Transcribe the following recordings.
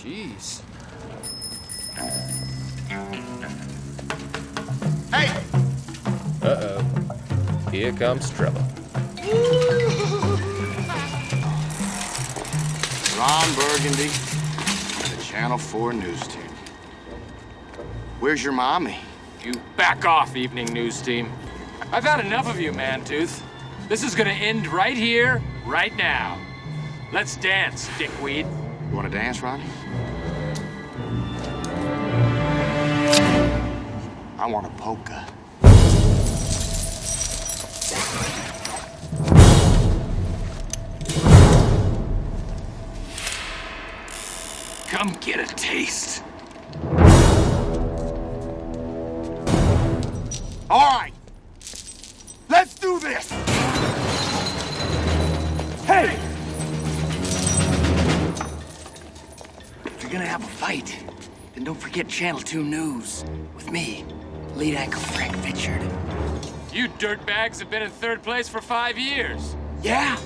Jeez. Hey! Uh-oh. Here comes trouble. Ron Burgundy, the Channel 4 news team. Where's your mommy? You back off, evening news team. I've had enough of you, Mantooth. This is gonna end right here, right now. Let's dance, dickweed. You want to dance, Ronnie? I want a polka. Come get a taste. All right, let's do this. Hey! If you're gonna have a fight, then don't forget Channel 2 News with me, lead anchor Frank Fitchard. You dirtbags have been in third place for 5 years. Yeah?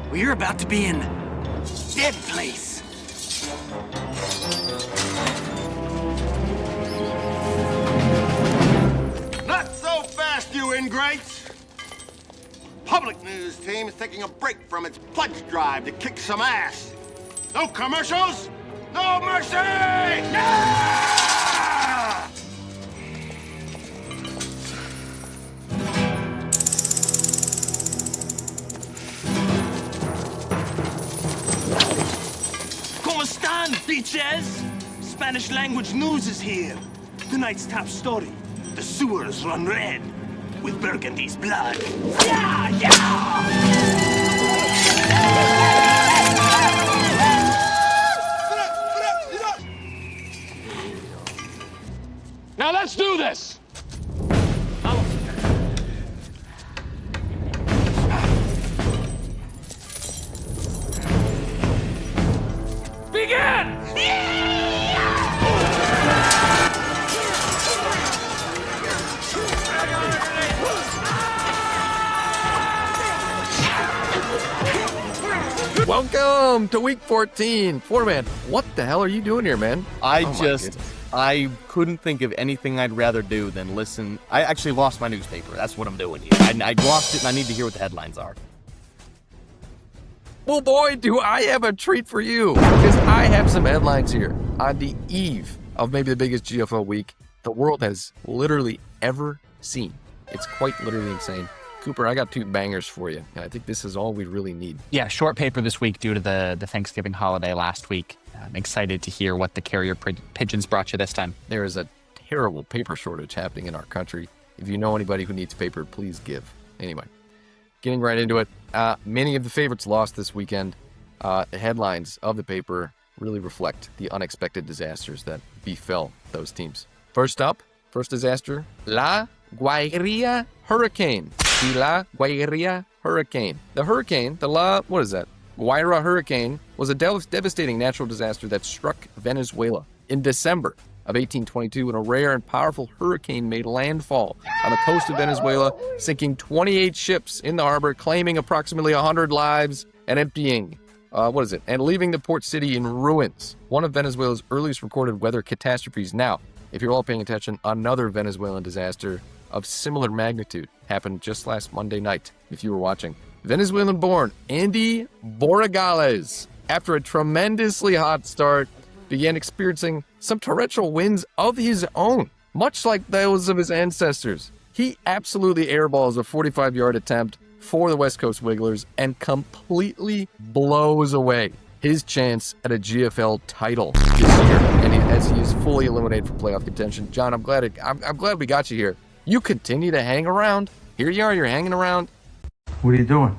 Well, you're about to be in dead place. Not so fast, you ingrates! Public news team is taking a break from its pledge drive to kick some ass. No commercials, no mercy! Yeah! ¿Cómo están, bitches? Spanish language news is here. Tonight's top story. The sewers run red with Burgundy's blood. Yeah, yeah! Now let's do this! Begin! Welcome to week 14. Foreman, what the hell are you doing here, man? I couldn't think of anything I'd rather do than listen. I actually lost my newspaper. That's what I'm doing here. I lost it and I need to hear what the headlines are. Well, boy, do I have a treat for you, because I have some headlines here. On the eve of maybe the biggest GFL week the world has literally ever seen. It's quite literally insane. Cooper, I got 2 bangers for you, and I think this is all we really need. Yeah, short paper this week due to the Thanksgiving holiday last week. I'm excited to hear what the carrier pigeons brought you this time. There is a terrible paper shortage happening in our country. If you know anybody who needs paper, please give. Anyway, getting right into it. Many of the favorites lost this weekend. The headlines of the paper really reflect the unexpected disasters that befell those teams. First disaster, La Guairilla Hurricane. The La Guairilla Hurricane. The hurricane, Guaira Hurricane, was a devastating natural disaster that struck Venezuela in December of 1822 when a rare and powerful hurricane made landfall on the coast of Venezuela, sinking 28 ships in the harbor, claiming approximately 100 lives and emptying, and leaving the port city in ruins. One of Venezuela's earliest recorded weather catastrophes. Now, if you're all paying attention, another Venezuelan disaster of similar magnitude happened just last Monday night, if you were watching. Venezuelan-born Andy Borregales, after a tremendously hot start, began experiencing some torrential winds of his own, much like those of his ancestors. He absolutely airballs a 45-yard attempt for the West Coast Wigglers and completely blows away his chance at a GFL title this year, and as he is fully eliminated from playoff contention. John, I'm glad we got you here. You continue to hang around. Here you are, you're hanging around. What are you doing?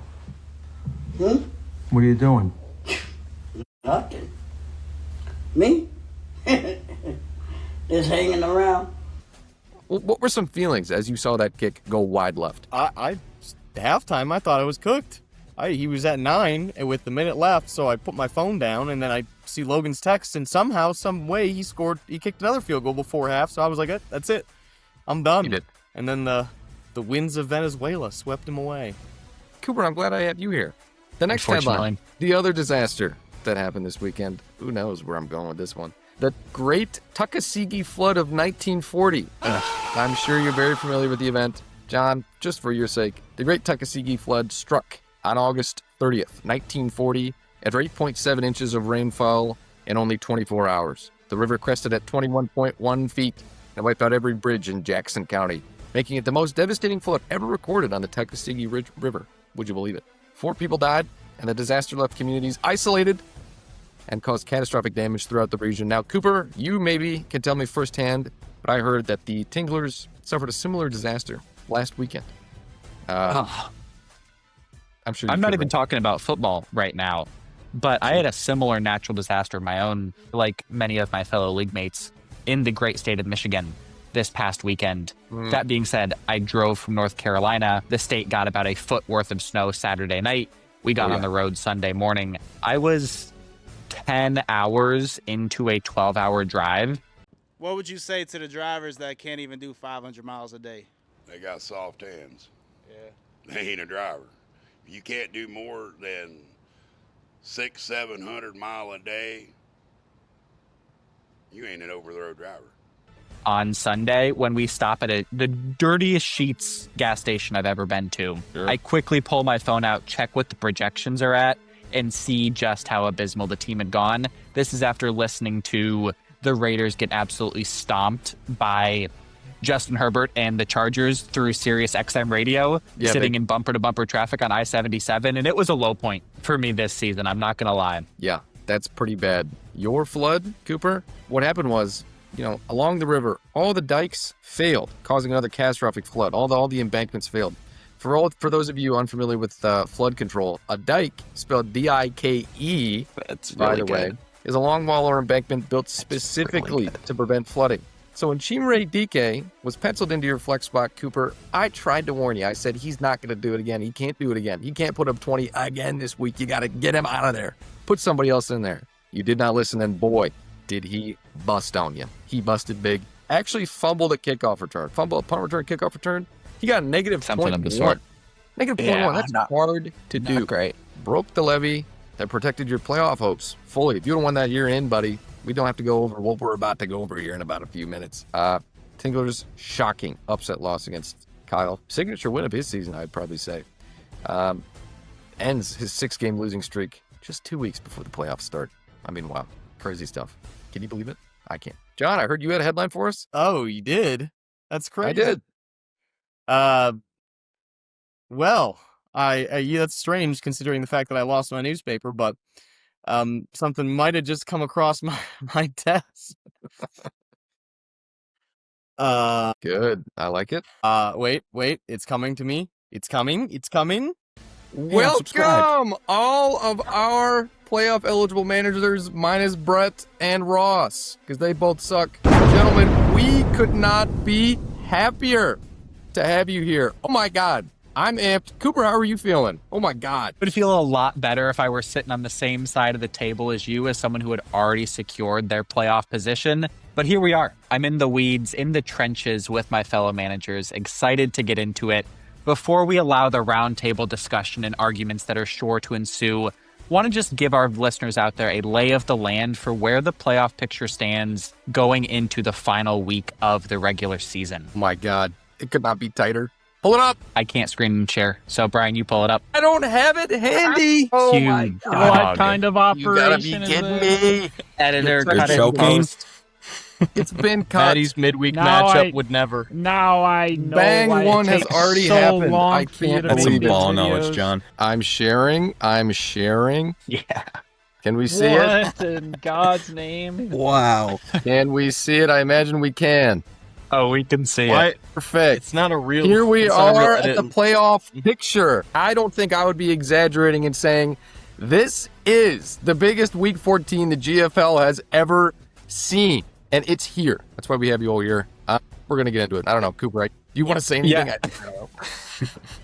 What are you doing? Nothing. Me? Just hanging around. What were some feelings as you saw that kick go wide left? Halftime, I thought it was cooked. He was at 9 with the minute left, so I put my phone down, and then I see Logan's text, and somehow, some way, he kicked another field goal before half, so I was like, that's it. I'm done. You did. And then the winds of Venezuela swept him away. Cooper, I'm glad I have you here. The next headline, the other disaster. that happened this weekend. Who knows where I'm going with this one. The Great Tuckasegee Flood of 1940. I'm sure you're very familiar with the event. John, just for your sake, the Great Tuckasegee Flood struck on August 30th, 1940, at 8.7 inches of rainfall in only 24 hours. The river crested at 21.1 feet and wiped out every bridge in Jackson County, making it the most devastating flood ever recorded on the Tuckasegee River. Would you believe it? 4 people died, and the disaster left communities isolated and caused catastrophic damage throughout the region. Now, Cooper, you maybe can tell me firsthand, but I heard that the Tinglers suffered a similar disaster last weekend. I'm sure I'm not even talking about football right now, but I had a similar natural disaster of my own, like many of my fellow league mates, in the great state of Michigan this past weekend. That being said, I drove from North Carolina. The state got about a foot worth of snow Saturday night. We got on the road Sunday morning. I was 10 hours into a 12-hour drive. What would you say to the drivers that can't even do 500 miles a day? They got soft hands. Yeah. They ain't a driver. If you can't do more than 600-700 mile a day, you ain't an over-the-road driver. On Sunday, when we stop at the dirtiest Sheetz gas station I've ever been to, I quickly pull my phone out, check what the projections are at, and see just how abysmal the team had gone. This is after listening to the Raiders get absolutely stomped by Justin Herbert and the Chargers through Sirius XM radio, sitting in bumper-to-bumper traffic on I-77, and it was a low point for me this season, I'm not going to lie. Yeah, that's pretty bad. Your flood, Cooper, what happened was, along the river, all the dikes failed, causing another catastrophic flood. All the embankments failed. For those of you unfamiliar with flood control, a dike, spelled D-I-K-E, by the way, is a long wall or embankment built specifically to prevent flooding. So when Chimere Dike was penciled into your flex spot, Cooper, I tried to warn you. I said, he's not going to do it again. He can't do it again. He can't put up 20 again this week. You got to get him out of there. Put somebody else in there. You did not listen, and boy, did he bust on you. He busted big. Actually fumbled a kickoff return. Fumbled a punt return, kickoff return. He got a negative something of the .1. sort. Negative .1. That's hard to do. Not great. Broke the levee that protected your playoff hopes fully. If you don't won that year in, buddy, we don't have to go over what we're about to go over here in about a few minutes. Tinglers' shocking upset loss against Kyle. Signature win of his season, I'd probably say. Ends his 6-game losing streak just 2 weeks before the playoffs start. I mean, wow. Crazy stuff. Can you believe it? I can't. John, I heard you had a headline for us. Oh, you did? That's crazy. I did. Well, that's strange considering the fact that I lost my newspaper, but something might have just come across my desk. Good. I like it. Wait, it's coming to me. It's coming. Welcome, all of our playoff eligible managers minus Brett and Ross, because they both suck. Gentlemen, we could not be happier to have you here. Oh my God. I'm amped. Cooper, how are you feeling? Oh my God. It would feel a lot better if I were sitting on the same side of the table as you, as someone who had already secured their playoff position. But here we are. I'm in the weeds, in the trenches with my fellow managers, excited to get into it. Before we allow the roundtable discussion and arguments that are sure to ensue, want to just give our listeners out there a lay of the land for where the playoff picture stands going into the final week of the regular season. Oh my God. It could not be tighter. Pull it up. I can't screen and share, so Brian, you pull it up. I don't have it handy. Oh my God. What kind of operation you gotta be is kidding this? me. Editor, You're cut it choking. post. It's been cut. Maddie's midweek Now matchup I- would never. Now I know Bang why one it has takes already so happened. long I for you can't to believe make it. these Ball videos. knowledge, John. I'm sharing. Yeah. Can we see it? What in God's name? Wow. Can we see it? I imagine we can. Oh, we can see Why? it. Perfect. It's not a real. Here we it's not a real are at edit. the playoff picture. I don't think I would be exaggerating in saying this is the biggest Week 14 the GFL has ever seen. And it's here. That's why we have you all here. We're going to get into it. I don't know, Cooper, do you want to say anything? Yeah. I don't know.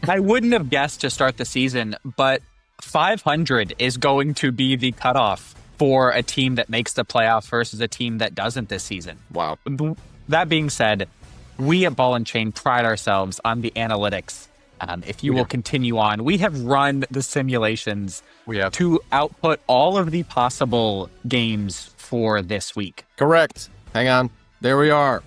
I wouldn't have guessed to start the season, but 500 is going to be the cutoff for a team that makes the playoff versus a team that doesn't this season. Wow. That being said, we at Ball and Chain pride ourselves on the analytics If you will continue on, we have run the simulations We have. to output all of the possible games for this week. Correct. Hang on. There we are.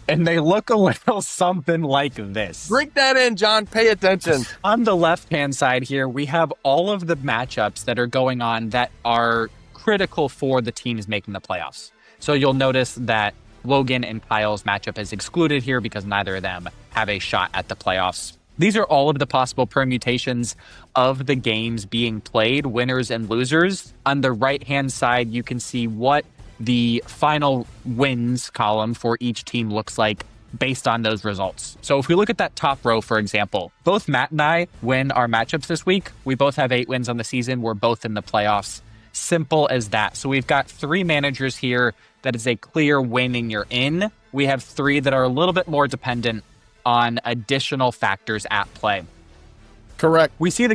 And they look a little something like this. Drink that in, John. Pay attention. On the left-hand side here, we have all of the matchups that are going on that are critical for the teams making the playoffs. So you'll notice that Logan and Kyle's matchup is excluded here because neither of them have a shot at the playoffs. These are all of the possible permutations of the games being played, winners and losers. On the right-hand side, you can see what the final wins column for each team looks like based on those results. So if we look at that top row, for example, both Matt and I win our matchups this week. We both have 8 wins on the season. We're both in the playoffs. Simple as that. So we've got 3 managers here that is a clear win and you're in. We have 3 that are a little bit more dependent on additional factors at play. Correct. We see the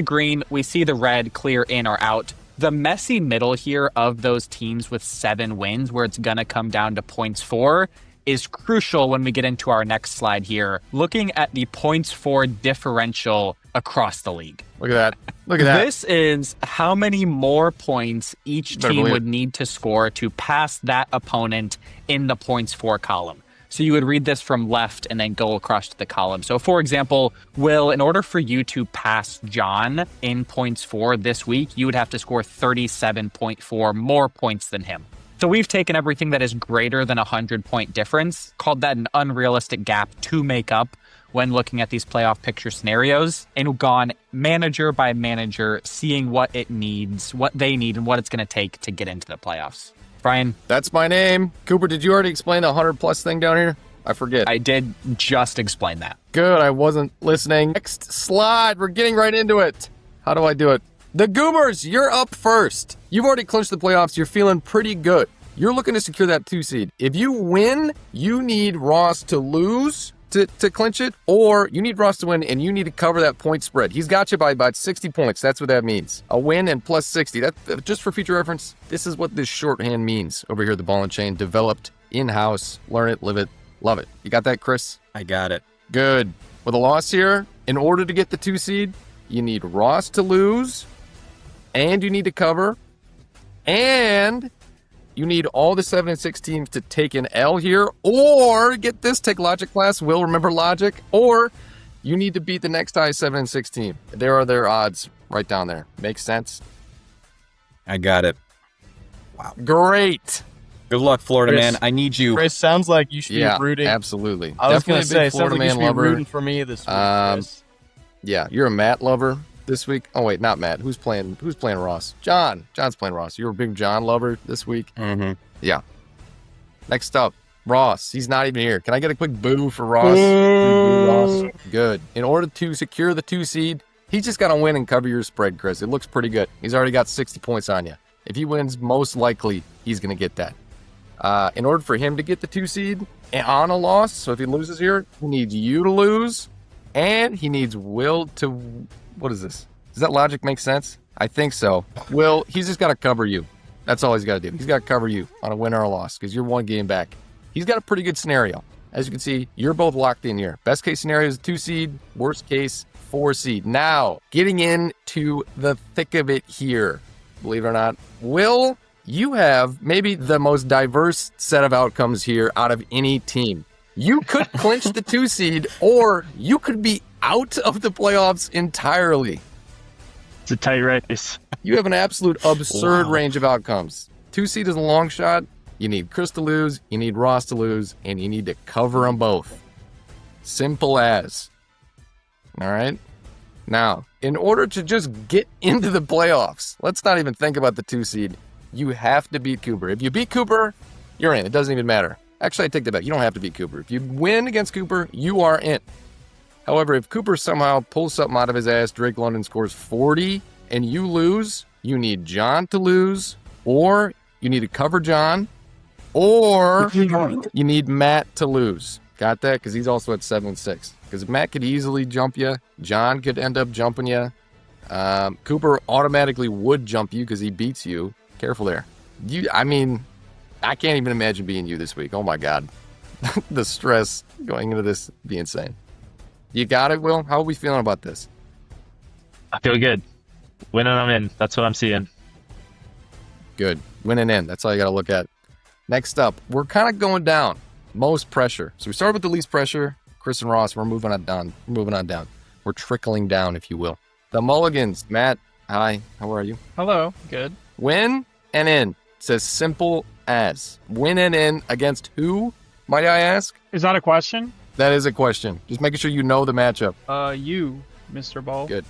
green, we see the red, clear in or out. The messy middle here of those teams with 7 wins, where it's going to come down to points for, is crucial when we get into our next slide here, looking at the points for differential across the league. Look at that. Look at that. This is how many more points each team would need to score to pass that opponent in the points for column. So you would read this from left and then go across to the column. So for example, Will, in order for you to pass John in points for this week, you would have to score 37.4 more points than him. So we've taken everything that is greater than a 100-point difference, called that an unrealistic gap to make up when looking at these playoff picture scenarios, and gone manager by manager, seeing what it needs, what they need, and what it's going to take to get into the playoffs. Brian? That's my name. Cooper, did you already explain the 100-plus thing down here? I forget. I did just explain that. Good, I wasn't listening. Next slide. We're getting right into it. How do I do it? The Goobers, you're up first. You've already clinched the playoffs. You're feeling pretty good. You're looking to secure that 2 seed. If you win, you need Ross to lose to clinch it, or you need Ross to win and you need to cover that point spread. He's got you by about 60 points. That's what that means. A win and plus 60. That, just for future reference, this is what this shorthand means over here at the Ball and Chain. Developed in-house. Learn it, live it, love it. You got that, Chris? I got it. Good. With a loss here, in order to get the 2 seed, you need Ross to lose, and you need to cover, and you need all the 7 and 6 teams to take an L here, or get this, take logic class, Will, remember logic, or you need to beat the next high 7 and 6 team. There are their odds right down there. Makes sense? I got it. Wow. Great. Good luck, Florida Chris, man. I need you. Chris, sounds like you should be rooting. Absolutely. I was going to Definitely a say, big sounds like you should be lover. rooting for me this week, Chris. Yeah, you're a Matt lover this week. Oh wait, not Matt. Who's playing Ross? John. John's playing Ross. You're a big John lover this week. Mm-hmm. Yeah. Next up, Ross. He's not even here. Can I get a quick boo for Ross? Ross. Good. In order to secure the 2 seed, he's just got to win and cover your spread, Chris. It looks pretty good. He's already got 60 points on you. If he wins, most likely he's going to get that. In order for him to get the 2 seed on a loss, so if he loses here, he needs you to lose, and he needs Will to... What is this? Does that logic make sense? I think so. Will, he's just got to cover you. That's all he's got to do. He's got to cover you on a win or a loss because you're 1 game back. He's got a pretty good scenario. As you can see, you're both locked in here. Best case scenario is 2 seed. Worst case, 4 seed. Now, getting into the thick of it here, believe it or not, Will, you have maybe the most diverse set of outcomes here out of any team. You could clinch the 2 seed, or you could be out of the playoffs entirely. It's a tight race. You have an absolute absurd range of outcomes. 2 seed is a long shot. You need Chris to lose, you need Ross to lose, and you need to cover them both. Simple as. All right? Now, in order to just get into the playoffs, let's not even think about the 2 seed. You have to beat Cooper. If you beat Cooper, you're in. It doesn't even matter. Actually, I take that back. You don't have to beat Cooper. If you win against Cooper, you are in. However, if Cooper somehow pulls something out of his ass, Drake London scores 40, and you lose, you need John to lose, or you need to cover John, or you need Matt to lose. Got that? Because he's also at 7-6. Because Matt could easily jump you. John could end up jumping you. Cooper automatically would jump you because he beats you. Careful there. I can't even imagine being you this week. Oh my God. The stress going into this would be insane. You got it, Will? How are we feeling about this? I feel good. Winning, I'm in. That's what I'm seeing. Good. Winning in. That's all you got to look at. Next up, we're kind of going down. Most pressure. So we started with the least pressure. Chris and Ross, we're moving on down. We're trickling down, if you will. The Mulligans. Matt, hi. How are you? Hello. Good. Win and in. It's as simple as. Win and in against who, might I ask? Is that a question? That is a question. Just making sure you know the matchup. You, Mr. Ball. Good.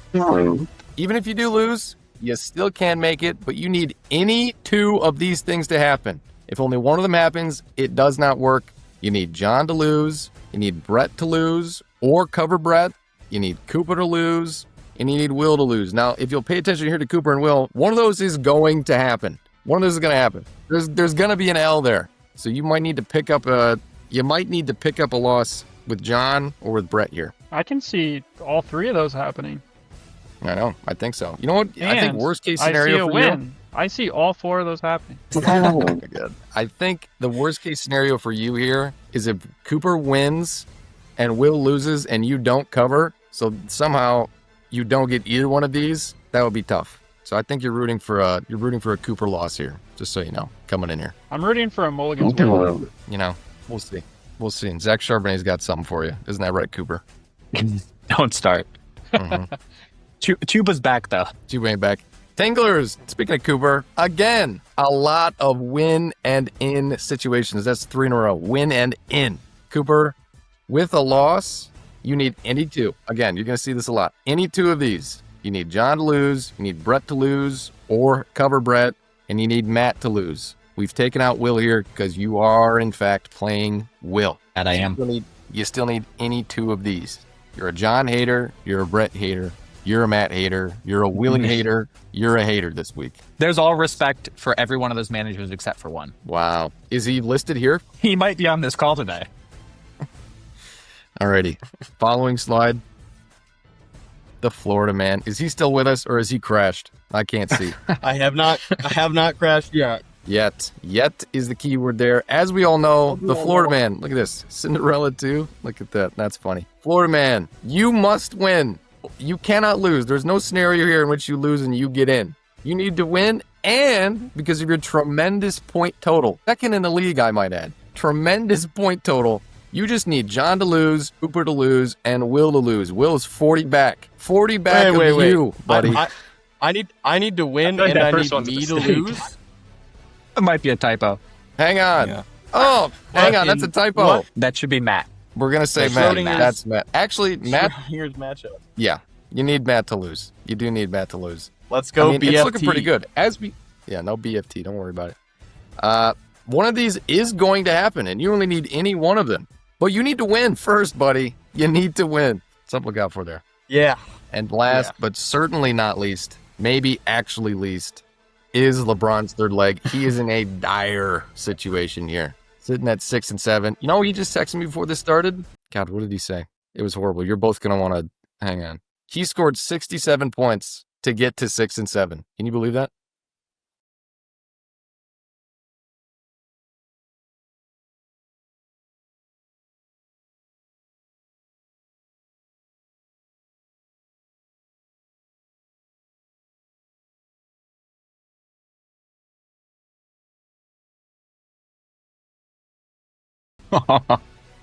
Even if you do lose, you still can make it, but you need any two of these things to happen. If only one of them happens, it does not work. You need John to lose, you need Brett to lose, or cover Brett, you need Cooper to lose, and you need Will to lose. Now, if you'll pay attention here to Cooper and Will, one of those is going to happen. One of those is going to happen. There's going to be an L there. So you might need to pick up a loss with John or with Brett here. I can see all three of those happening. I know. I think so. You know what? And I think worst case scenario I see a for win. you. I see all four of those happening. Good. I think the worst case scenario for you here is if Cooper wins and Will loses and you don't cover, so somehow you don't get either one of these, that would be tough. So I think you're rooting for a Cooper loss here, just so you know, coming in here. I'm rooting for a Mulligan's win. You know, we'll see. We'll see. And Zach Charbonnet's got something for you. Isn't that right, Cooper? Don't start. Mm-hmm. Tuba's back, though. Tuba ain't back. Tinglers, speaking of Cooper, again, a lot of win and in situations. That's 3 in a row. Win and in. Cooper, with a loss, you need any two. Again, you're going to see this a lot. Any two of these. You need John to lose, you need Brett to lose, or cover Brett, and you need Matt to lose. We've taken out Will here because you are, in fact, playing Will. And I am. You still need any two of these. You're a John hater, you're a Brett hater, you're a Matt hater, you're a Willie hater, you're a hater this week. There's all respect for every one of those managers except for one. Wow. Is he listed here? He might be on this call today. Alrighty. Following slide. The Florida man. Is he still with us or has he crashed? I can't see. I have not crashed yet. Yet is the key word there. As we all know, the Florida man. Look at this. Cinderella too. Look at that. That's funny. Florida man, you must win. You cannot lose. There's no scenario here in which you lose and you get in. You need to win, and because of your tremendous point total, second in the league, I might add. Tremendous point total. You just need John to lose, Cooper to lose, and Will to lose. Will is 40 back. 40 back of you, buddy. I need to win, and I need me to lose. It might be a typo. Hang on. Yeah. Oh, hang on. That's a typo. What? That should be Matt. We're going to say Matt. That's Matt. Actually, Matt. Here's matchup. Yeah. You need Matt to lose. You do need Matt to lose. Let's go, BFT. It's looking pretty good. No BFT. Don't worry about it. One of these is going to happen, and you only need any one of them. But you need to win first, buddy. You need to win. Something to look out for there. Yeah. And last, but certainly not least, maybe actually least, is LeBron's third leg. He is in a dire situation here. Sitting at 6 and 7. You know, he just texted me before this started. God, what did he say? It was horrible. You're both going to want to hang on. He scored 67 points to get to 6 and 7. Can you believe that?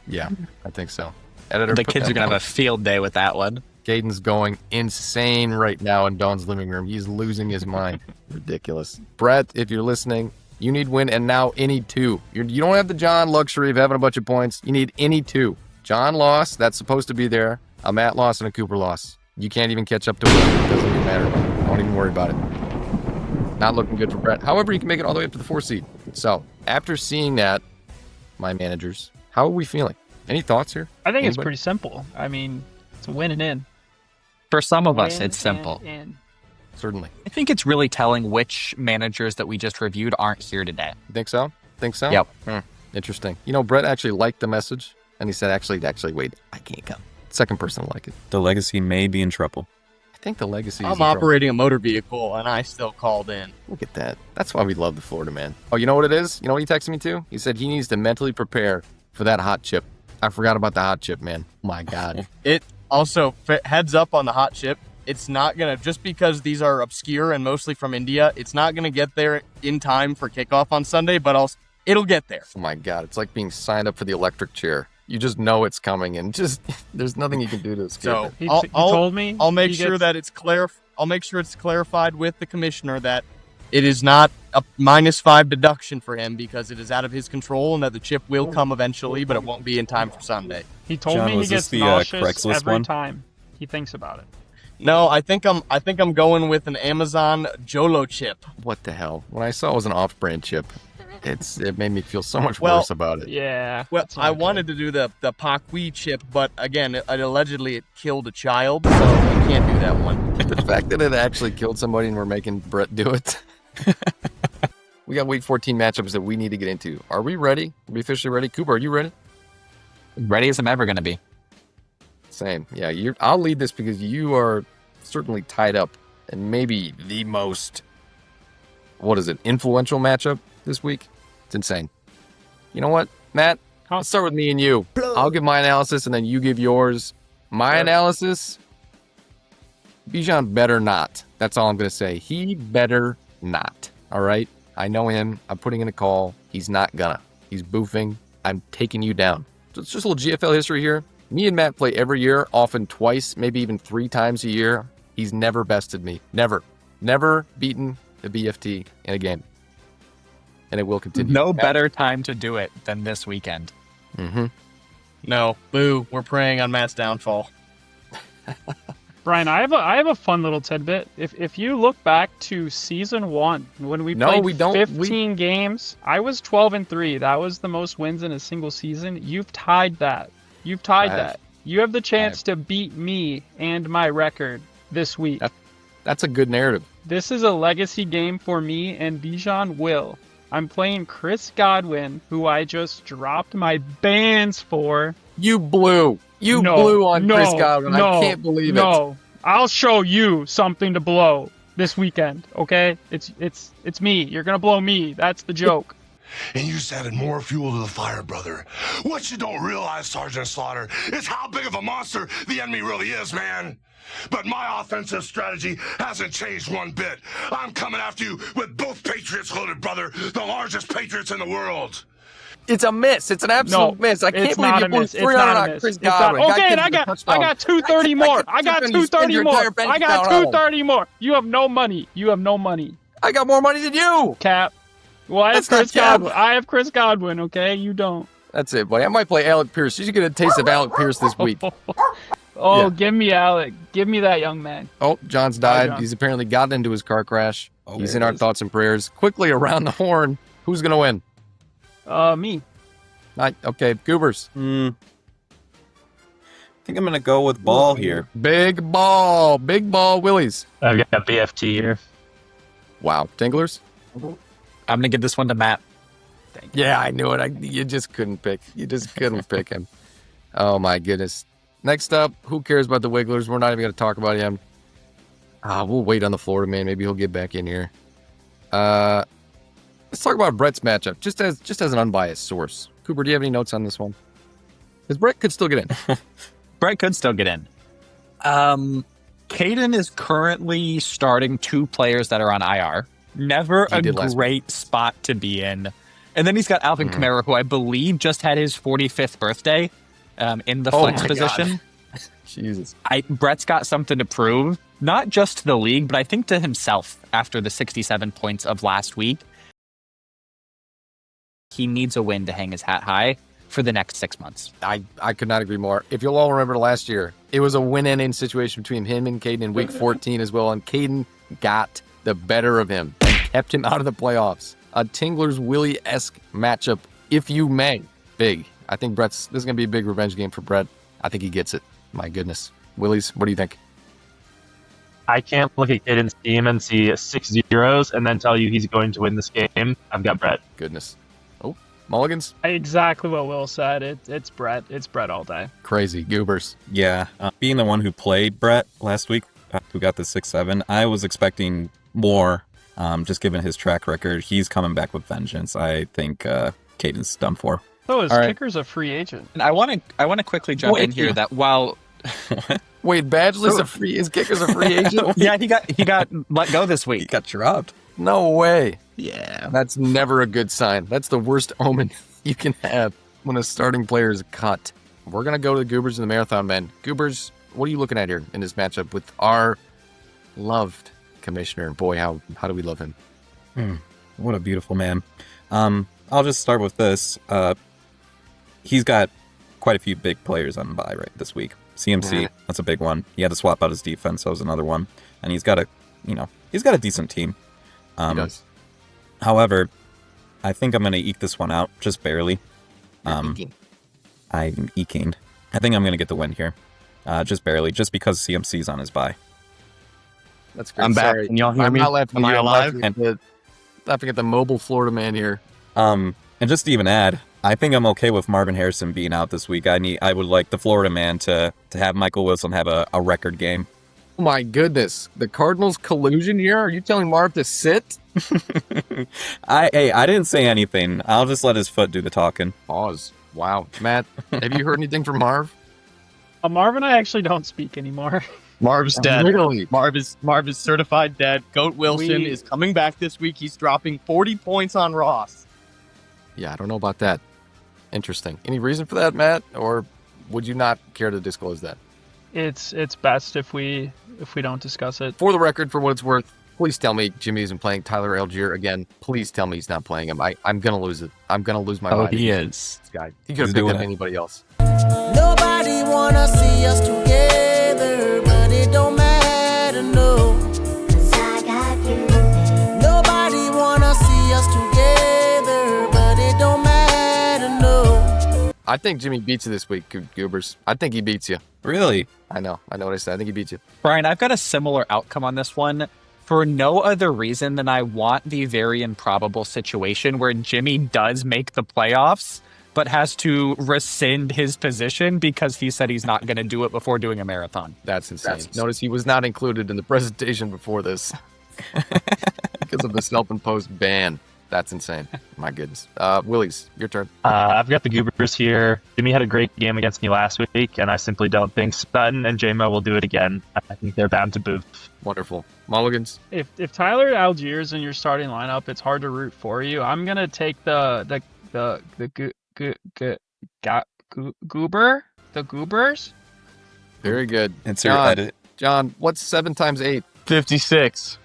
Yeah, I think so. Editor, the kids are going to have a field day with that one. Caden's going insane right now in Dawn's living room. He's losing his mind. Ridiculous. Brett, if you're listening, you need win, and now any two. You don't have the John luxury of having a bunch of points. You need any two. John lost. That's supposed to be there. A Matt loss and a Cooper loss. You can't even catch up to Will. It doesn't even matter. Don't even worry about it. Not looking good for Brett. However, you can make it all the way up to the 4 seed. So, after seeing that, my managers, how are we feeling? Any thoughts here? I think it's pretty simple. I mean, it's a win and in. For some of us, it's simple. Certainly. I think it's really telling which managers that we just reviewed aren't here today. You think so? Yep. Interesting. You know, Brett actually liked the message, and he said, actually, wait, I can't come. Second person to like it. The legacy may be in trouble. I think the legacy is I'm operating a motor vehicle, and I still called in. Look at that. That's why we love the Florida man. Oh, you know what it is? You know what he texted me to? He said he needs to mentally prepare for that hot chip. I forgot about the hot chip, man. My God. Also, heads up on the hot chip. It's not going to, just because these are obscure and mostly from India, it's not going to get there in time for kickoff on Sunday, but also it'll get there. Oh my God, it's like being signed up for the electric chair. You just know it's coming, and just there's nothing you can do to escape So it. He told me. I'll make sure that it's clear. I'll make sure it's clarified with the commissioner that it is not a -5 deduction for him because it is out of his control, and that the chip will come eventually, but it won't be in time for Sunday. He told John, me he was gets this the, nauseous Craigslist every one? time he thinks about it. No, I think I'm going with an Amazon Jolo chip. What the hell? When I saw it was an off-brand chip, it made me feel so much Well, worse about it. Yeah. Well, that's not I good. wanted to do the Pakwi chip, but again, allegedly it killed a child, so you can't do that one. The fact that it actually killed somebody and we're making Brett do it. We got Week 14 matchups that we need to get into. Are we ready? Are we officially ready? Cooper, are you ready? Ready as I'm ever going to be. Same. Yeah, I'll lead this because you are certainly tied up and maybe the most, influential matchup this week. It's insane. You know what, Matt? Let's start with me and you. I'll give my analysis and then you give yours. My analysis, Bijan better not. That's all I'm going to say. He better not. All right? I know him. I'm putting in a call. He's not gonna. He's boofing. I'm taking you down. So it's just a little GFL history here. Me and Matt play every year, often twice, maybe even 3 times a year. He's never bested me. Never. Never beaten the BFT in a game. And it will continue. No better time to do it than this weekend. Mm-hmm. No, boo. We're preying on Matt's downfall. Brian, I have a fun little tidbit. If you look back to season 1, when we played 15 games, I was 12-3. That was the most wins in a single season. You've tied that. You've tied that. You have the chance to beat me and my record this week. That's a good narrative. This is a legacy game for me and Bijan Will. I'm playing Chris Godwin, who I just dropped my bans for. You blew. You blew on Chris Godwin. I can't believe it. No, I'll show you something to blow this weekend. Okay, it's me. You're gonna blow me. That's the joke. And you just added more fuel to the fire, brother. What you don't realize, Sergeant Slaughter, is how big of a monster the enemy really is, man. But my offensive strategy hasn't changed one bit. I'm coming after you with both Patriots loaded, brother. The largest Patriots in the world. It's a miss. It's an absolute miss. I can't it's believe not you a blew miss. 300 It's not a on miss. Chris It's not- Godwin. Okay, and I got 230 more. I got 230 more. I got 230 more. You have no money. You have no money. I got more money than you. Cap. Well, I have That's not Chris cap. Godwin. I have Chris Godwin. Okay, you don't. That's it, buddy. I might play Alec Pierce. You should get a taste of Alec Pierce this week. Oh, Yeah. give me Alec. Give me that young man. Oh, John's died. John. He's apparently gotten into his car crash. He's there in it our is. thoughts and prayers. Quickly around the horn. Who's going to win? Me. Okay, Goobers. I think I'm gonna go with Ball here. Big ball. Big ball Willies. I've got BFT here. Wow. Tinglers? I'm going to give this one to Matt. Yeah, I knew it. You just couldn't pick. You just couldn't pick him. Oh, my goodness. Next up, who cares about the Wigglers? We're not even going to talk about him. We'll wait on the Florida man. Maybe he'll get back in here. Let's talk about Brett's matchup, just as an unbiased source. Cooper, do you have any notes on this one? Because Brett could still get in. Brett could still get in. Caden is currently starting 2 players that are on IR. Never He a did last great spot to be in. And then he's got Alvin Kamara, who I believe just had his 45th birthday in the flex my position. God. Jesus. Brett's got something to prove, not just to the league, but I think to himself after the 67 points of last week. He needs a win to hang his hat high for the next 6 months. I could not agree more. If you'll all remember last year, it was a win-ending situation between him and Caden in week 14 as well, and Caden got the better of him and kept him out of the playoffs. A Tingler's Willie-esque matchup, if you may. Big. I think this is going to be a big revenge game for Brett. I think he gets it. My goodness. Willies, what do you think? I can't look at Caden's team and see 6 zeros and then tell you he's going to win this game. I've got Brett. Goodness. Oh, Mulligans? Exactly what Will said. It's Brett. It's Brett all day. Crazy. Goobers. Yeah, being the one who played Brett last week, who got the 6-7, I was expecting more. Just given his track record, he's coming back with vengeance. I think Caden's done for. So his All right. kicker's a free agent. And I want to quickly jump in here that while Wait, Badgley's his kicker's a free agent? Yeah, he got let go this week. He got dropped. No way. Yeah. That's never a good sign. That's the worst omen you can have when a starting player is cut. We're going to go to the Goobers and the Marathon Men. Goobers, what are you looking at here in this matchup with our loved commissioner? Boy, how do we love him? What a beautiful man. I'll just start with this. He's got quite a few big players on bye right this week. CMC, that's a big one. He had to swap out his defense, so that was another one. And he's got a decent team. He does. However, I think I'm going to eke this one out just barely. I'm eking. I think I'm going to get the win here. Just barely, just because CMC's on his bye. That's great. I'm back. Sorry. Can y'all hear I'm me? not laughing Am at I you. I'm alive? laughing at the mobile Florida man here. And just to even add, I think I'm okay with Marvin Harrison being out this week. I would like the Florida man to have Michael Wilson have a record game. Oh my goodness. The Cardinals collusion here? Are you telling Marv to sit? I didn't say anything. I'll just let his foot do the talking. Pause. Wow. Matt, have you heard anything from Marv? Marv and I actually don't speak anymore. Marv's dead. Really? Marv is certified dead. Goat Wilson is coming back this week. He's dropping 40 points on Ross. Yeah, I don't know about that. Interesting. Any reason for that, Matt? Or would you not care to disclose that? It's best if we don't discuss it. For the record, for what it's worth, please tell me Jimmy isn't playing Tyler Algier again. Please tell me he's not playing him. I'm going to lose it. I'm going to lose my mind. He is. This guy. He could have picked up anybody else. Nobody wanna see us together, but it don't matter, no. 'Cause I got you. Nobody wanna see us together, but it don't matter, no. I think Jimmy beats you this week, Goobers. I think he beats you. Really? I know what I said. I think he beats you. Brian, I've got a similar outcome on this one for no other reason than I want the very improbable situation where Jimmy does make the playoffs, but has to rescind his position because he said he's not going to do it before doing a marathon. That's insane. Notice he was not included in the presentation before this because of the self-imposed ban. That's insane. My goodness. Willies, your turn. I've got the Goobers here. Jimmy had a great game against me last week, and I simply don't think Sutton and J-Mo will do it again. I think they're bound to boof. Wonderful. Mulligans? If Tyler Algier's in your starting lineup, it's hard to root for you. I'm gonna take the Goobers. Very good. It's your edit. John, what's 7 times 8? 56.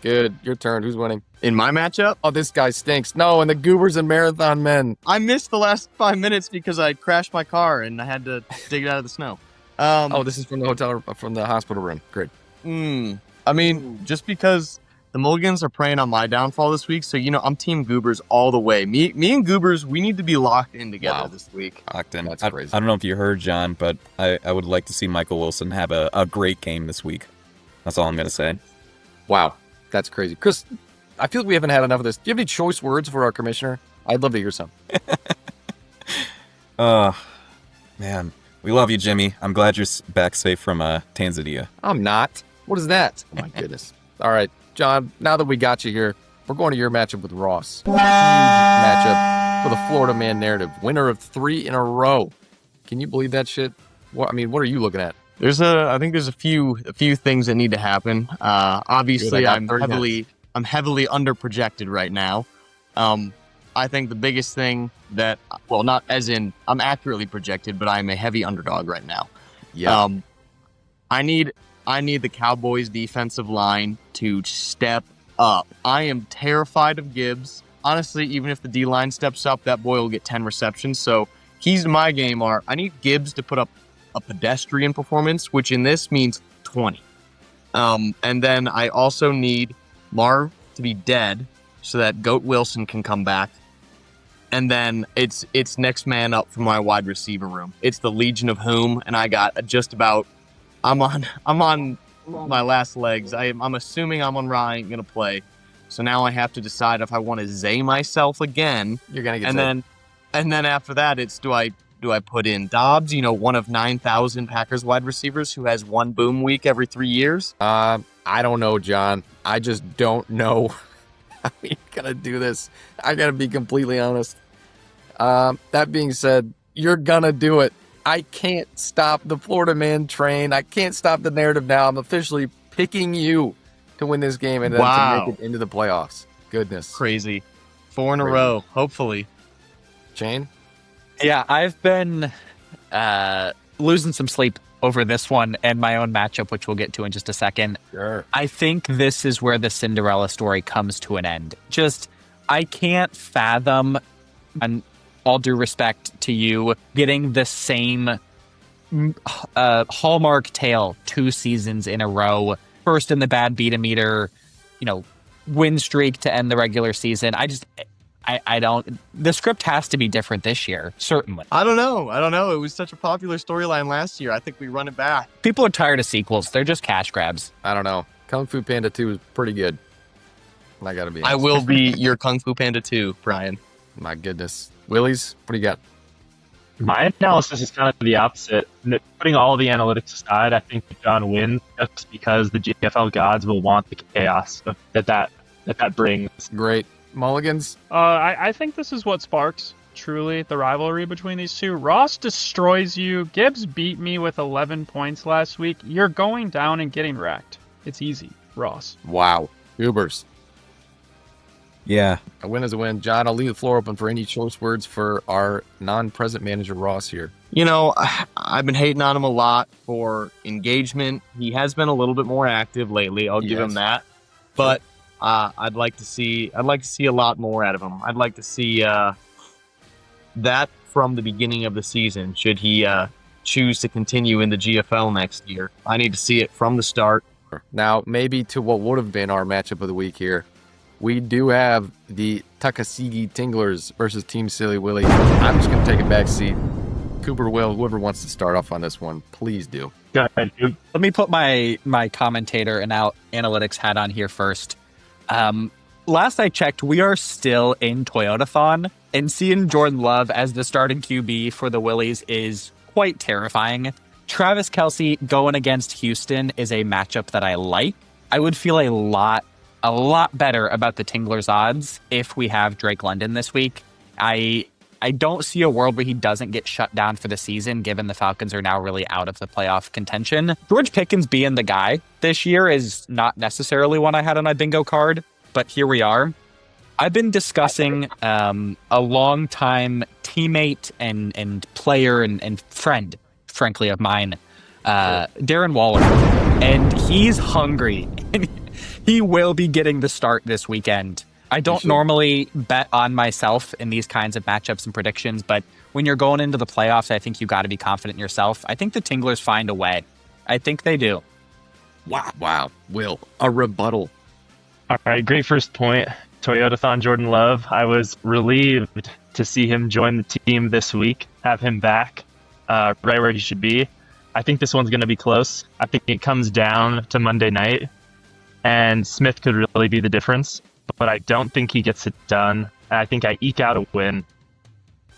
Good. Your turn. Who's winning? In my matchup? Oh, this guy stinks. No, and the Goobers and Marathon Men. I missed the last 5 minutes because I crashed my car and I had to dig it out of the snow. This is from the hospital room. Great. I mean, just because the Mulligans are preying on my downfall this week, so, I'm Team Goobers all the way. Me and Goobers, we need to be locked in together this week. Locked in. That's crazy. I don't know if you heard, John, but I would like to see Michael Wilson have a great game this week. That's all I'm going to say. Wow. That's crazy. Chris, I feel like we haven't had enough of this. Do you have any choice words for our commissioner? I'd love to hear some. Man. We love you, Jimmy. I'm glad you're back safe from Tanzania. I'm not. What is that? Oh, my goodness. All right, John, now that we got you here, we're going to your matchup with Ross. Huge matchup for the Florida Man narrative. Winner of 3 in a row. Can you believe that shit? What are you looking at? I think there's a few things that need to happen. Obviously, Good, I'm heavily underprojected right now. I think the biggest thing that, not as in I'm accurately projected, but I'm a heavy underdog right now. Yeah. I need the Cowboys defensive line to step up. I am terrified of Gibbs. Honestly, even if the D-line steps up, that boy will get 10 receptions. So keys to my game are I need Gibbs to put up a pedestrian performance, which in this means 20. And then I also need Marv to be dead so that Goat Wilson can come back. And then it's next man up for my wide receiver room. It's the Legion of Whom, and I got just about. I'm on my last legs. I'm assuming Amon-Ra ain't gonna play, so now I have to decide if I want to Zay myself again. You're gonna get and then after that, it's do I put in Dobbs? One of 9,000 Packers wide receivers who has one boom week every 3 years. I don't know, John. I just don't know how you're gonna do this. I gotta be completely honest. That being said, you're gonna do it. I can't stop the Florida man train. I can't stop the narrative now. I'm officially picking you to win this game and then to make it into the playoffs. Goodness. Crazy. 4 in a row, hopefully. Shane? Yeah, I've been losing some sleep over this one and my own matchup, which we'll get to in just a second. Sure. I think this is where the Cinderella story comes to an end. I can't fathom, and all due respect to you, getting the same Hallmark tale 2 seasons in a row. First in the bad beat-a-meter, win streak to end the regular season. I don't. The script has to be different this year, certainly. I don't know. It was such a popular storyline last year. I think we run it back. People are tired of sequels. They're just cash grabs. I don't know. Kung Fu Panda 2 is pretty good. I gotta be honest. I will be your Kung Fu Panda 2, Brian. My goodness. Willies, what do you got? My analysis is kind of the opposite. Putting all the analytics aside, I think John wins just because the GFL gods will want the chaos that brings. Great. Mulligans? I think this is what sparks, truly, the rivalry between these two. Ross destroys you. Gibbs beat me with 11 points last week. You're going down and getting wrecked. It's easy, Ross. Wow. Ubers. Yeah. A win is a win. John, I'll leave the floor open for any choice words for our non-present manager, Ross, here. I've been hating on him a lot for engagement. He has been a little bit more active lately. I'll give him that. But I'd like to see a lot more out of him. I'd like to see that from the beginning of the season, should he choose to continue in the GFL next year. I need to see it from the start. Now, maybe to what would have been our matchup of the week here. We do have the Takasigi Tinglers versus Team Silly Willy. I'm just going to take a back seat. Cooper, Will, whoever wants to start off on this one, please do. Go ahead, dude. Let me put my commentator and analytics hat on here first. Last I checked, we are still in Toyotathon, and seeing Jordan Love as the starting QB for the Willies is quite terrifying. Travis Kelce going against Houston is a matchup that I like. I would feel a lot better about the Tinglers' odds if we have Drake London this week. I don't see a world where he doesn't get shut down for the season, given the Falcons are now really out of the playoff contention. George Pickens being the guy this year is not necessarily one I had on my bingo card, but here we are. I've been discussing a longtime teammate and player and friend, frankly, of mine, Darren Waller, and he's hungry. He will be getting the start this weekend. I don't normally bet on myself in these kinds of matchups and predictions, but when you're going into the playoffs, I think you got to be confident in yourself. I think the Tinglers find a way. I think they do. Wow. Will, a rebuttal. All right, great first point. Toyotathon Jordan Love. I was relieved to see him join the team this week, have him back right where he should be. I think this one's going to be close. I think it comes down to Monday night, and Smith could really be the difference. But I don't think he gets it done. I think I eke out a win,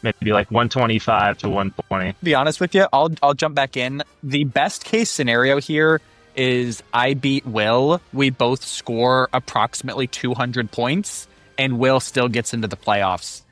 maybe like 125 to 120. To be honest with you, I'll jump back in. The best case scenario here is I beat Will. We both score approximately 200 points, and Will still gets into the playoffs,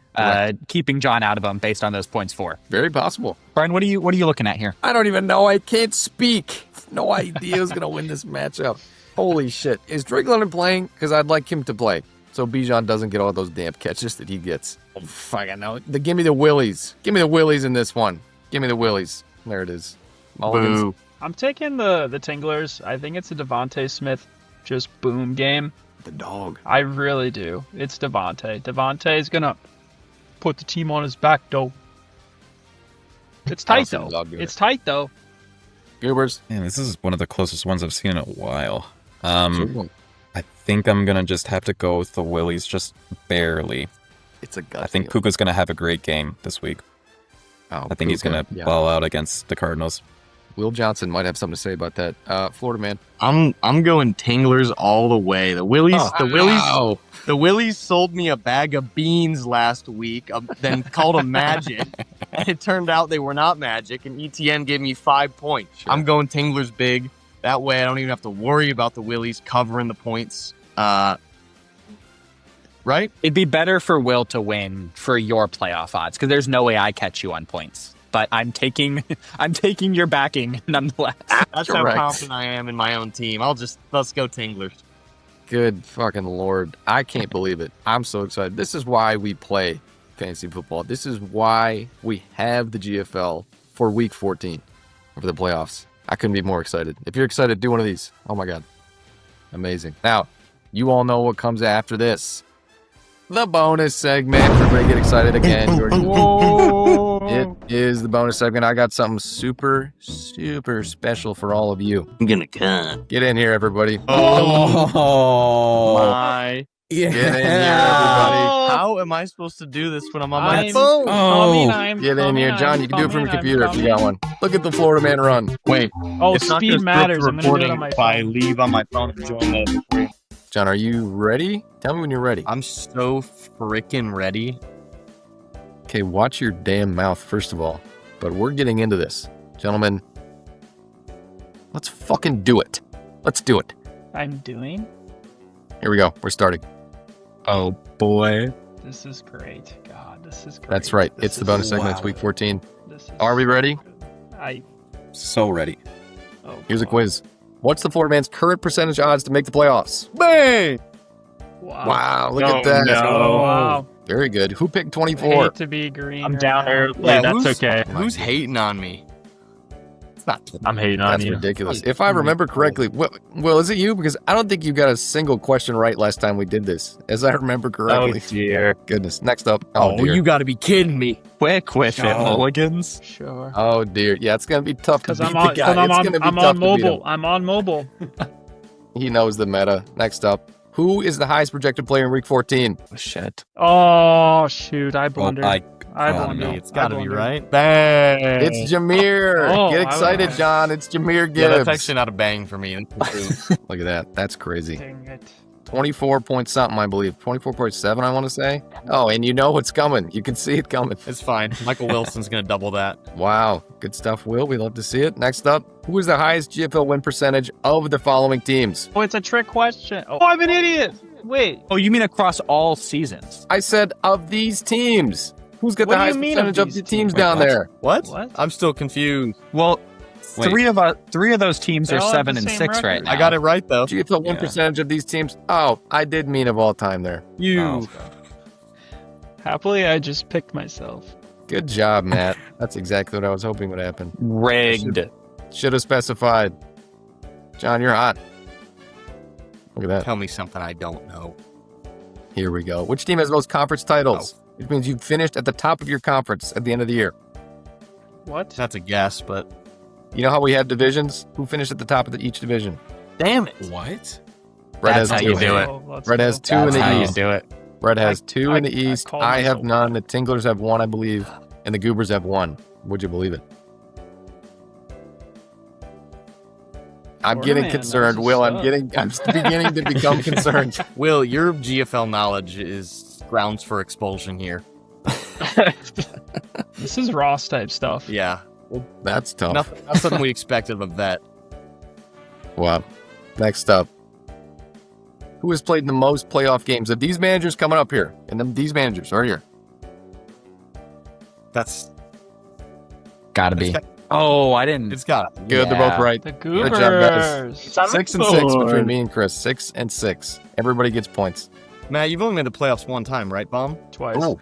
keeping John out of them based on those points for. Very possible. Brian, what are you looking at here? I don't even know. I can't speak. No idea who's going to win this matchup. Holy shit. Is Drake London playing? Because I'd like him to play, so Bijan doesn't get all those damn catches that he gets. Oh, fuck, I know. Give me the Willies. Give me the Willies in this one. Give me the Willies. There it is. Boo. I'm taking the Tinglers. I think it's a Devontae Smith just boom game. The dog. I really do. It's Devontae. Devontae's going to put the team on his back, though. It's tight, though. It's tight, though. Goobers. Man, this is one of the closest ones I've seen in a while. I think I'm going to just have to go with the Willies, just barely. It's a gut I think Puka's going to have a great game this week. I think he's going to ball out against the Cardinals. Will Johnson might have something to say about that. Florida man. I'm going Tinglers all the way. The Willies the Willies sold me a bag of beans last week, then called them magic. And it turned out they were not magic, and ETN gave me 5 points. Sure. I'm going Tinglers big. That way I don't even have to worry about the Willies covering the points. Right? It'd be better for Will to win for your playoff odds, because there's no way I catch you on points. but I'm taking your backing nonetheless. That's how confident I am in my own team. Let's go Tinglers. Good fucking Lord. I can't believe it. I'm so excited. This is why we play fantasy football. This is why we have the GFL for week 14 for the playoffs. I couldn't be more excited. If you're excited, do one of these. Oh my God. Amazing. Now, you all know what comes after this. The bonus segment. Everybody get excited again. It is the bonus segment. I got something super, super special for all of you. I'm gonna cut. Get in here, everybody. Oh my. Yeah. Get in here, everybody. How am I supposed to do this when I'm on my phone? Get in here. John, you can do it from your computer if you got one. Look at the Florida man run. Wait. Oh, it's not speed just matters. I'm gonna do it recording on my if I phone. leave on my phone and join the. John, are you ready? Tell me when you're ready. I'm so freaking ready. Okay, watch your damn mouth, first of all. But we're getting into this. Gentlemen, let's fucking do it. Let's do it. I'm doing. Here we go. We're starting. Oh, boy. This is great. God, this is great. That's right. This It's the is- bonus segment. It's wow. week 14. This is Are we ready? So ready. Here's a quiz. What's the Florida man's current percentage odds to make the playoffs? Bang! Wow, look at that. Oh, wow. Very good. Who picked I 24? hate to be green. I'm right down now. early. That's okay. Who's hating on me? It's not. I'm hating on That's you. ridiculous. If I remember correctly, Will, is it you? Because I don't think you got a single question right last time we did this, as I remember correctly. Oh, dear. Goodness. Next up. Oh, dear. you got to be kidding me. Quick with it, Oh. Mulligans. Sure. Oh, dear. Yeah, it's going to be tough to Because beat I'm the on, guy. It's going to be I'm tough on to beat him. mobile. I'm on mobile. He knows the meta. Next up. Who is the highest projected player in week 14? Shit. Oh shoot! I blundered. I don't blundered. know. It's got to I be blundered. right. Bang! It's Jameer. Oh, Get I excited, was- John. It's Jameer Gibbs. Yeah, that's actually not a bang for me. Look at that. That's crazy. Dang it. 24 point something, I believe. 24.7, I want to say. Oh, and you know what's coming. You can see it coming. It's fine. Michael Wilson's going to double that. Wow. Good stuff, Will. We love to see it. Next up, who is the highest GFL win percentage of the following teams? Oh, it's a trick question. Oh, I'm an idiot. Wait. Oh, you mean across all seasons? I said of these teams. Who's got What the do you highest mean percentage of of the these teams teams? down there? What? What? I'm still confused. Well, Wait. three of those teams They are all have 7 the and same 6 right record. now. I got it right, though. GFL win Yeah. percentage of these teams. Oh, I did mean of all time there. You. Happily, I just picked myself. Good job, Matt. That's exactly what I was hoping would happen. Rigged. Should have specified. John, you're hot. Look at that. Tell me something I don't know. Here we go. Which team has the most conference titles? Which means you finished at the top of your conference at the end of the year. What? That's a guess, but You know how we have divisions? Who finished at the top of each division? damn it. What? Red That's has how two. you do it. Oh, let's Red go. has two in That's the how you East. do it. Red has two in the I East. called I have myself. none. The Tinglers have one, I believe. And the Goobers have one. Would you believe it? I'm Florida getting man concerned, knows his Will. I'm stuff. beginning to become concerned. Will, your GFL knowledge is grounds for expulsion here. This is Ross type stuff. Yeah. That's tough. Nothing, not something we expected of a vet. Wow. Next up. Who has played the most playoff games of these managers coming up here? And then these managers are here. That's Gotta be. Oh, I didn't. it's got it. Good, they're both right. The Good job, guys. Goobers. 6 and 6 between me and Chris. 6 and 6. Everybody gets points. Matt, you've only made the playoffs one time, right, Bomb? Twice. Oh.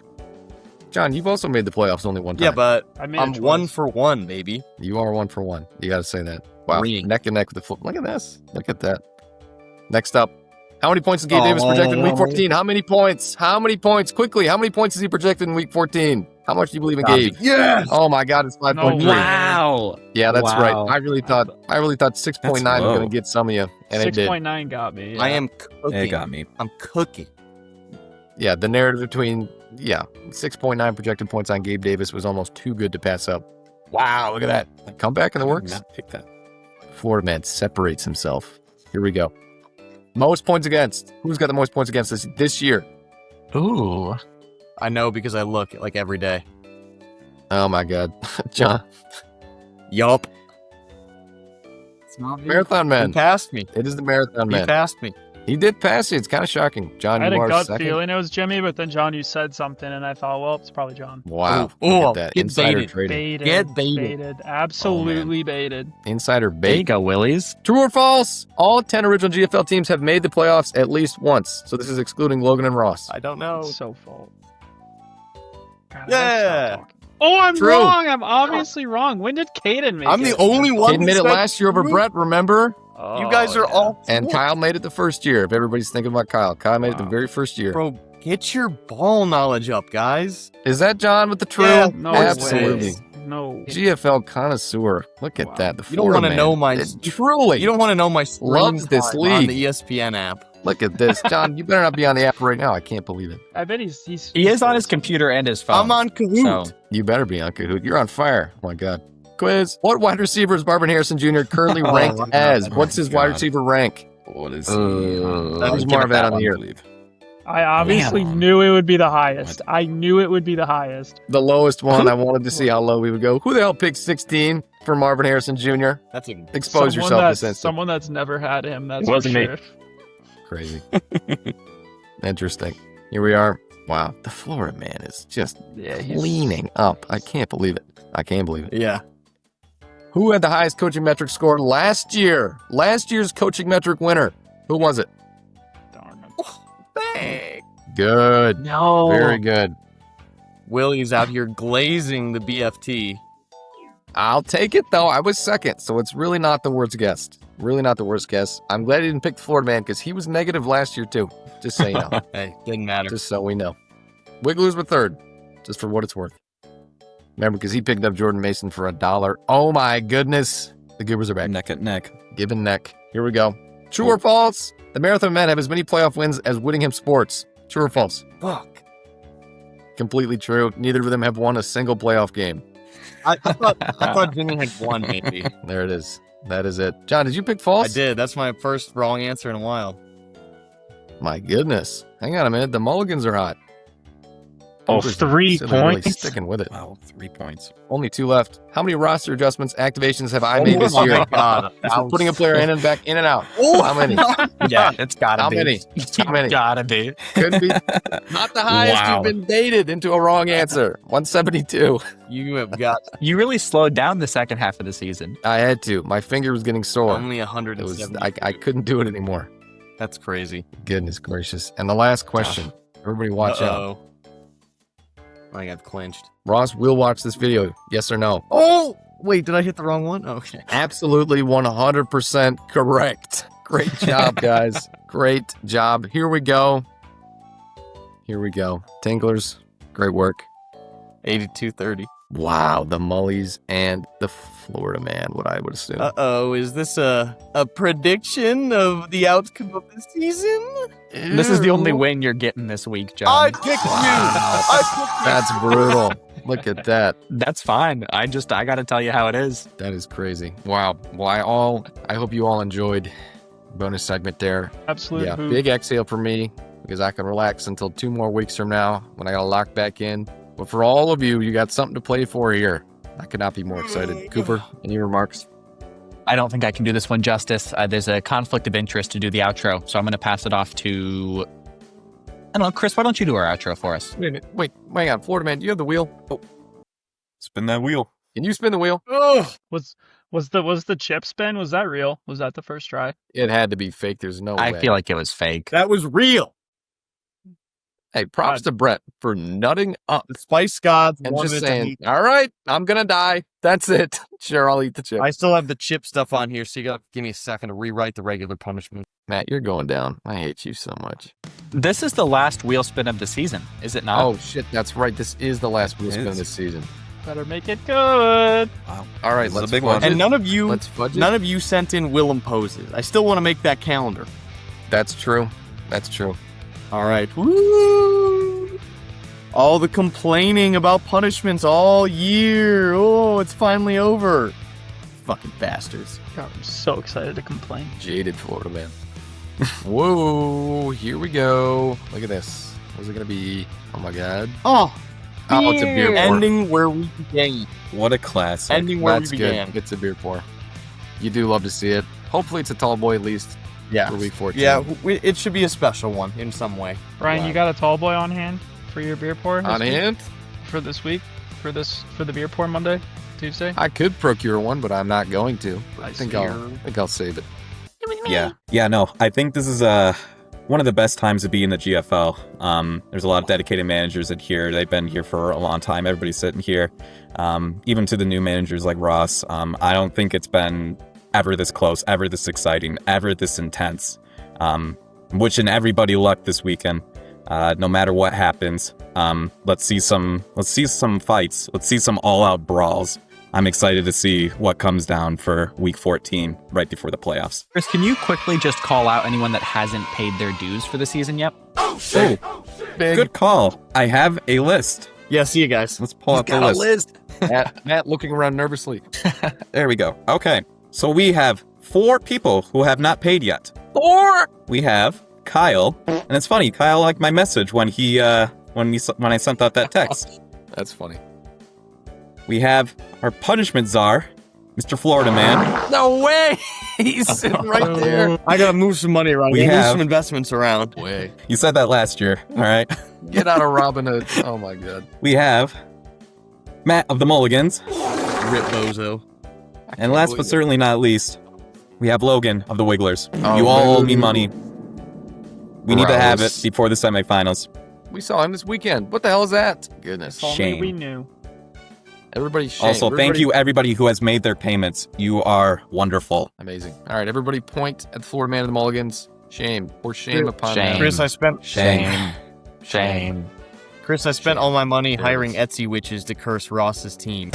John, you've also made the playoffs only one time. Yeah, but I made I'm it 1 twice. for 1, baby. You are 1 for 1. You got to say that. Wow. Ring. Neck and neck with the foot. Look at this. Look at that. Next up. How many points is Gabe Davis projected in week 14? How many points? How many points? Quickly. How many points is he projected in week 14? How much do you believe in Gabe? Yes! Oh my God, it's 5.3. No. Wow. Yeah, that's Wow. right. I really thought 6.9 was That's going low. to get some of you, and it did. 6.9 got me. Yeah. I am cooking. It got me. I'm cooking. Yeah, the narrative between 6.9 projected points on Gabe Davis was almost too good to pass up. Wow, look at that. Comeback in the works. Not pick that. Florida man separates himself. Here we go. Most points against. Who's got the most points against this year? Ooh. I know because I look like every day. Oh my God. John. Yup. It's not me. Marathon He Man. passed me. It is the Marathon He Man. passed me. He did pass it. It's kind of shocking. John, I had you a are gut second. feeling it was Jimmy, but then John, you said something, and I thought, well, it's probably John. Wow. Oh, Look at that. get Insider baited. trading. Baited. Get baited. Baited. Absolutely baited. Insider There you bait. go, Willies. True or false? All 10 original GFL teams have made the playoffs at least once. So this is excluding Logan and Ross. I don't know. So full. God, Yeah. Oh, I'm True. wrong. I'm obviously wrong. When did Caden make I'm it? the only one. He admitted that said last year over true. Brett, remember? You guys are all. And Kyle made it the first year. If everybody's thinking about Kyle, Kyle made it the very first year. Bro, get your ball knowledge up, guys. Is that John with the true? Yeah, No Absolutely. way. No. GFL connoisseur. Look at that. The You don't Florida want to man. know my. Truly. You don't want to know my screen Loves this time league. on the ESPN app. Look at this. John, you better not be on the app right now. I can't believe it. I bet he's He is on his computer and his phone. I'm on Kahoot. So, You better be on Kahoot. You're on fire. Oh my God. Quiz. What wide receiver is Marvin Harrison Jr. currently ranked as? What's his wide receiver rank? What is he? Who's Marv at on the year? I obviously knew it would be the highest. I knew it would be the highest. The lowest one. I wanted to see how low we would go. Who the hell picked 16 for Marvin Harrison Jr.? That's a Expose Someone yourself that's- this instant. Someone that's never had him. That's It wasn't for me. sure. Crazy. Interesting. Here we are. Wow. The Florida man is just leaning up. I can't believe it. I can't believe it. Yeah. Who had the highest coaching metric score last year? Last year's coaching metric winner. Who was it? Darn it. Bang. Good. no. Very good. Willie's out here glazing the BFT. I'll take it, though. I was second, so it's really not the worst guess. Really not the worst guess. I'm glad he didn't pick the Florida man because he was negative last year, too. Just so you know. Hey, didn't matter. Just so we know. Wigglers were third, just for what it's worth. Remember, because he picked up Jordan Mason for $1. Oh, my goodness. The Goobers are back. Neck at neck. Give and neck. Here we go. True or false? The Marathon men have as many playoff wins as Whittingham Sports. True or false? Fuck. Completely true. Neither of them have won a single playoff game. I thought Jimmy had one, maybe. There it is. That is it. John, did you pick false? I did. That's my first wrong answer in a while. My goodness. Hang on a minute. The Mulligans are hot. Oh, Cooper's 3 really points? sticking with it. Wow, 3 points. Only 2 left. How many roster adjustments, activations have I made this Oh year? my God. For putting a player in and back, in and out. Oh, How many? Yeah, it's gotta How be. many? How many? Gotta be. Could be. Not the highest. Wow. You've been baited into a wrong answer. 172. You have got You really slowed down the second half of the season. I had to. My finger was getting sore. only It was. 170. I couldn't do it anymore. That's crazy. Goodness gracious. And the last question. Everybody watch out. Uh-oh. I got clinched. Ross will watch this video. Yes or no? Oh! Wait, did I hit the wrong one? Okay. Absolutely 100% correct. Great job, guys. Great job. Here we go. Here we go. Tinklers, great work. 82-30. Wow, the Mullies and the Florida man, what I would assume. Uh-oh, is this a prediction of the outcome of the season? This is the only win you're getting this week, John. I picked you! I That's brutal. Look at that. That's fine. I gotta tell you how it is. That is crazy. Wow. Well, I hope you all enjoyed the bonus segment there. Absolute Yeah, hoop. big exhale for me because I can relax until 2 more weeks from now when I gotta lock back in. But for all of you, you got something to play for here. I could not be more excited. Cooper, any remarks? I don't think I can do this one justice. There's a conflict of interest to do the outro, so I'm going to pass it off to... I don't know, Chris, why don't you do our outro for us? Wait a minute. Wait, hang on. Florida man, do you have the wheel? Oh, Spin that wheel. can you spin the wheel? Was the chip spin? Was that real? Was that the first try? It had to be fake. There's no way. I feel like it was fake. That was real. Hey, props to Brett for nutting up The Spice Gods and wanted just to saying, hate- all right, I'm going to die. That's it. Sure, I'll eat the chip. I still have the chip stuff on here, so you gotta give me a second to rewrite the regular punishment. Matt, you're going down. I hate you so much. This is the last wheel spin of the season, is it not? Oh, shit. That's right. This is the last wheel It spin of is. this season. Better make it good. Wow. All right, This is a let's big fudge one. it. And none of you Let's fudge it. none of you sent in Willem poses. I still want to make that calendar. That's true. That's true. All right. Woo! All the complaining about punishments all year. Oh, it's finally over. Fucking bastards. God, I'm so excited to complain. Jaded Florida man. Whoa, here we go. Look at this. What's it going to be? Oh, my God. Oh, Oh, it's a beer pour. ending where we began. What a classic. Ending where That's we good. began. It's a beer pour. You do love to see it. Hopefully it's a tall boy at least. Yeah. for week 14. Yeah, it should be a special one in some way. Brian, you got a tall boy on hand for your beer pour? On hand? For this week? For the beer pour Monday? Tuesday? I could procure one, but I'm not going to. I think I'll save it. Yeah, no, I think this is one of the best times to be in the GFL. There's a lot of dedicated managers in here. They've been here for a long time. Everybody's sitting here. Even to the new managers like Ross, I don't think it's been ever this close, ever this exciting, ever this intense. Wishing everybody luck this weekend. No matter what happens, let's see some fights. Let's see some all-out brawls. I'm excited to see what comes down for week 14, right before the playoffs. Chris, can you quickly just call out anyone that hasn't paid their dues for the season yet? Oh, good call. I have a list. Yeah, see you guys. Let's pull up the list. Matt looking around nervously. There we go. Okay, so we have 4 people who have not paid yet. 4. We have Kyle, and it's funny. Kyle liked my message when I sent out that text. That's funny. We have our punishment czar, Mr. Florida Man. No way! He's sitting right there. I gotta move some money around. Move some investments around. Way. You said that last year. All right. Get out of Robinhood. Oh my god. We have Matt of the Mulligans. Rip Bozo. And last but certainly not least, we have Logan of the Wigglers. Oh, you all owe me money. We need to have it before the semifinals. We saw him this weekend. What the hell is that? Goodness. Shame. We knew. Everybody shame. Also, thank you everybody who has made their payments. You are wonderful. Amazing. All right, everybody point at the Florida Man of the Mulligans. Shame. Or shame upon them. Chris, I spent... Shame. Chris, I spent all my money hiring Etsy witches to curse Ross's team.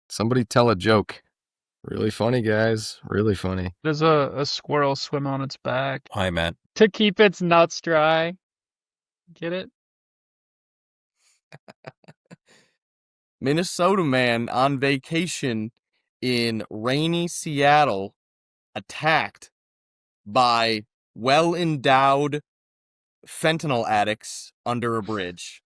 Somebody tell a joke. Really funny, guys. Really funny. There's a squirrel swim on its back. Hi, Matt. To keep its nuts dry. Get it? Minnesota man on vacation in rainy Seattle attacked by well-endowed fentanyl addicts under a bridge.